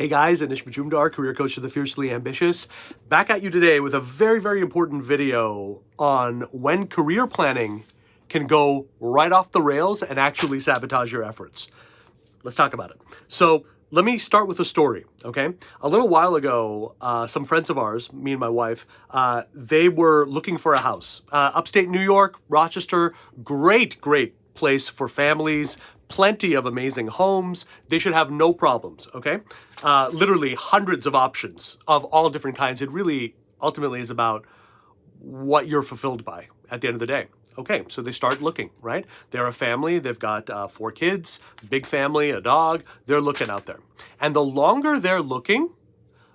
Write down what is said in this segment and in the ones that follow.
Hey guys, Anish career coach for the fiercely ambitious. Back at you today with a very, very important video on when career planning can go right off the rails and actually sabotage your efforts. Let's talk about it. So let me start with a story, okay? A little while ago, some friends of ours, me and my wife, they were looking for a house. Upstate New York, Rochester, great place for families, plenty of amazing homes. They should have no problems, okay? Literally hundreds of options of all different kinds. It really ultimately is about what you're fulfilled by at the end of the day. Okay, so they start looking, right? They're a family, they've got 4 kids, big family, a dog, they're looking out there. And the longer they're looking,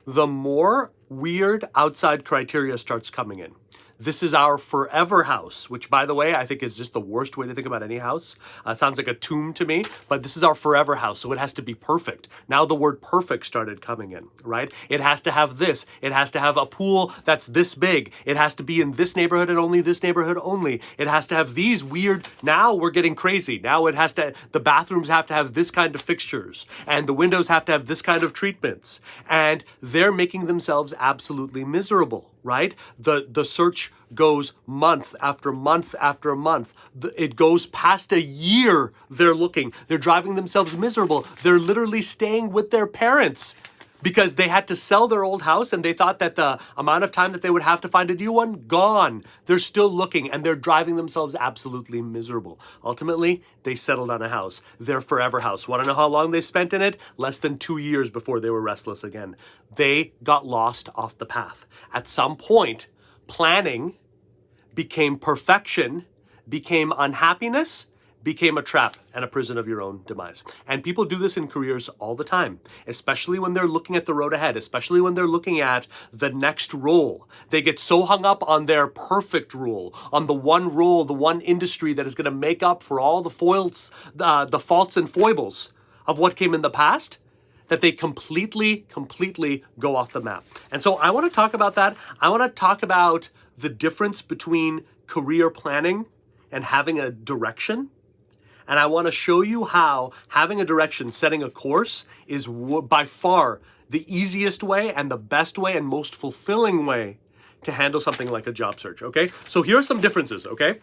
the more weird outside criteria starts coming in. This is our forever house, which, by the way, I think is just the worst way to think about any house. It sounds like a tomb to me, but this is our forever house, so it has to be perfect. Now the word perfect started coming in, right? It has to have this. It has to have a pool that's this big. It has to be in this neighborhood and only this neighborhood only. It has to have these weird, now we're getting crazy. Now it has to, the bathrooms have to have this kind of fixtures, and the windows have to have this kind of treatments. And they're making themselves absolutely miserable, right? The search goes month after month after month. It goes past a year they're looking. They're driving themselves miserable. They're literally staying with their parents because they had to sell their old house and they thought that the amount of time that they would have to find a new one, gone. They're still looking and they're driving themselves absolutely miserable. Ultimately, they settled on a house, their forever house. Want to know how long they spent in it? Less than 2 years before they were restless again. They got lost off the path. At some point, planning became perfection, became unhappiness, became a trap and a prison of your own demise. And people do this in careers all the time, especially when they're looking at the road ahead, especially when they're looking at the next role. They get so hung up on their perfect role, on the one role, the one industry that is going to make up for all the the faults and foibles of what came in the past, that they completely go off the map. And so I want to talk about that. I want to talk about the difference between career planning and having a direction. And I want to show you how having a direction, setting a course, is by far the easiest way and the best way and most fulfilling way to handle something like a job search, okay? So here are some differences, okay?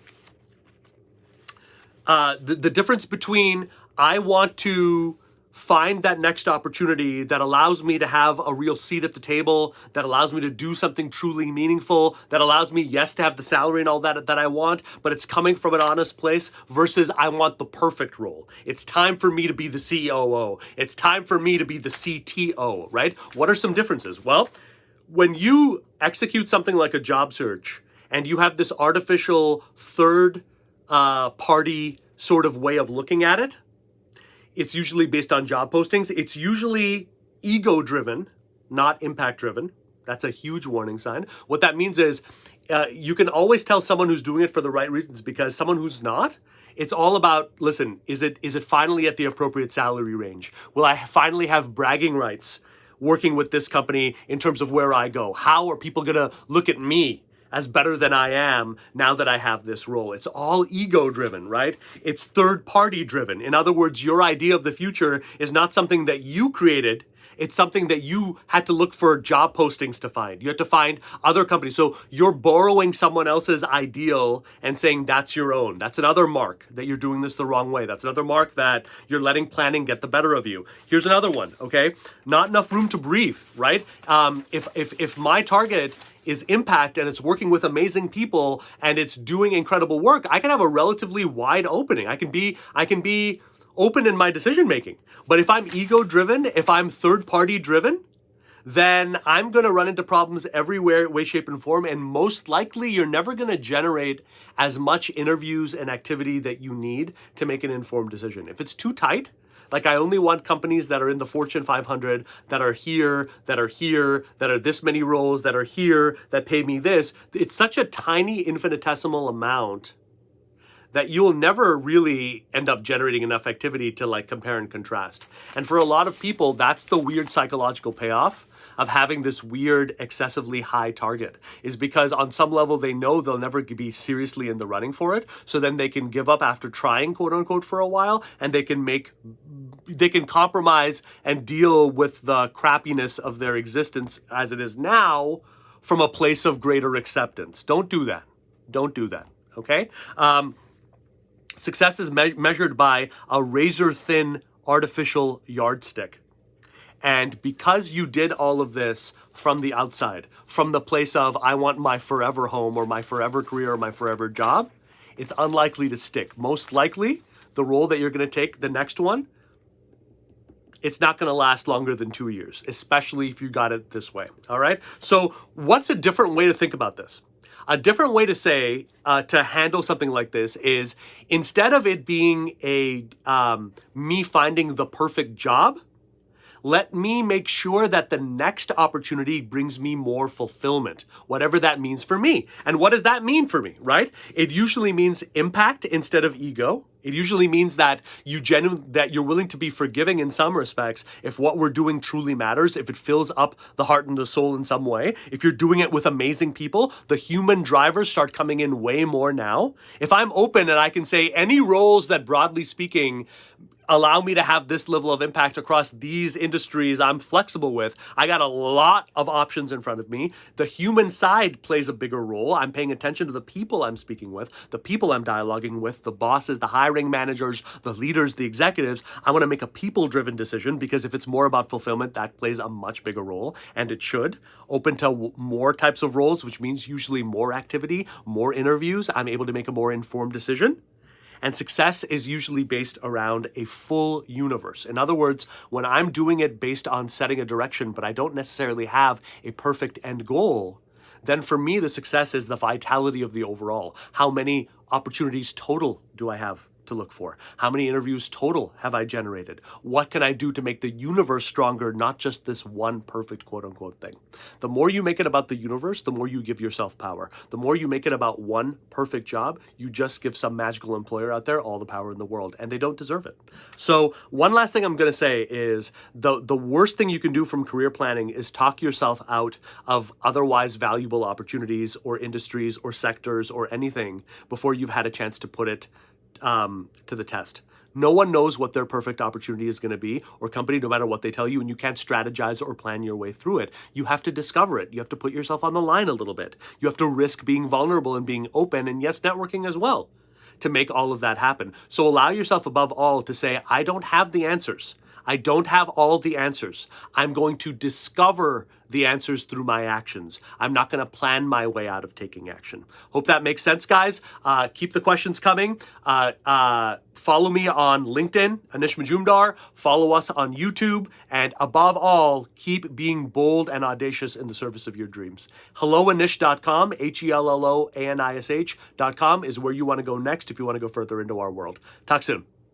The difference between I want to find that next opportunity that allows me to have a real seat at the table, that allows me to do something truly meaningful, that allows me, yes, to have the salary and all that I want, but it's coming from an honest place, versus I want the perfect role. It's time for me to be the COO. It's time for me to be the CTO, right? What are some differences? Well, when you execute something like a job search and you have this artificial third party sort of way of looking at it, it's usually based on job postings. It's usually ego-driven, not impact-driven. That's a huge warning sign. What that means is you can always tell someone who's doing it for the right reasons, because someone who's not, it's all about, listen, is it finally at the appropriate salary range? Will I finally have bragging rights working with this company in terms of where I go? How are people going to look at me as better than I am now that I have this role? It's all ego-driven, right? It's third-party driven. In other words, your idea of the future is not something that you created. It's something that you had to look for job postings to find. You had to find other companies. So you're borrowing someone else's ideal and saying that's your own. That's another mark that you're doing this the wrong way. That's another mark that you're letting planning get the better of you. Here's another one, okay? Not enough room to breathe, right? If my target is impact and it's working with amazing people and it's doing incredible work, I can have a relatively wide opening. I can be open in my decision making. But if I'm ego driven, if I'm third party driven, then I'm going to run into problems everywhere, way, shape, and form. And most likely you're never going to generate as much interviews and activity that you need to make an informed decision. If it's too tight, like I only want companies that are in the Fortune 500, that are here, that are this many roles, that are here, that pay me this. It's such a tiny infinitesimal amount that you'll never really end up generating enough activity to like compare and contrast. And for a lot of people, that's the weird psychological payoff of having this weird, excessively high target, is because on some level they know they'll never be seriously in the running for it. So then they can give up after trying, quote unquote, for a while, and they can make they can compromise and deal with the crappiness of their existence as it is now from a place of greater acceptance. Don't do that. Don't do that. Okay? Success is measured by a razor-thin artificial yardstick. And because you did all of this from the outside, from the place of, I want my forever home or my forever career or my forever job, it's unlikely to stick. Most likely, the role that you're going to take, the next one, it's not going to last longer than 2 years, especially if you got it this way. All right? So what's a different way to think about this? A different way to say, to handle something like this is, instead of it being me finding the perfect job, let me make sure that the next opportunity brings me more fulfillment, whatever that means for me. And what does that mean for me, right? It usually means impact instead of ego. It usually means that that you're willing to be forgiving in some respects if what we're doing truly matters, if it fills up the heart and the soul in some way. If you're doing it with amazing people, the human drivers start coming in way more now. If I'm open and I can say any roles that, broadly speaking, allow me to have this level of impact across these industries I'm flexible with, I got a lot of options in front of me. The human side plays a bigger role. I'm paying attention to the people I'm speaking with, the people I'm dialoguing with, the bosses, the hiring managers, the leaders, the executives. I want to make a people-driven decision, because if it's more about fulfillment, that plays a much bigger role, and it should. Open to more types of roles, which means usually more activity, more interviews. I'm able to make a more informed decision. And success is usually based around a full universe. In other words, when I'm doing it based on setting a direction, but I don't necessarily have a perfect end goal, then for me, the success is the vitality of the overall. How many opportunities total do I have to look for? How many interviews total have I generated? What can I do to make the universe stronger, not just this one perfect quote unquote thing? The more you make it about the universe, the more you give yourself power. The more you make it about one perfect job, you just give some magical employer out there all the power in the world, and they don't deserve it. So one last thing I'm going to say is the worst thing you can do from career planning is talk yourself out of otherwise valuable opportunities or industries or sectors or anything before you've had a chance to put it to the test. No one knows what their perfect opportunity is going to be, or company, no matter what they tell you, and you can't strategize or plan your way through it. You have to discover it. You have to put yourself on the line a little bit. You have to risk being vulnerable and being open, and yes, networking as well, to make all of that happen. So allow yourself above all to say, I don't have the answers. I don't have all the answers. I'm going to discover the answers through my actions. I'm not going to plan my way out of taking action. Hope that makes sense, guys. Keep the questions coming. Follow me on LinkedIn, Anish Majumdar. Follow us on YouTube. And above all, keep being bold and audacious in the service of your dreams. HelloAnish.com, HelloAnish.com is where you want to go next if you want to go further into our world. Talk soon.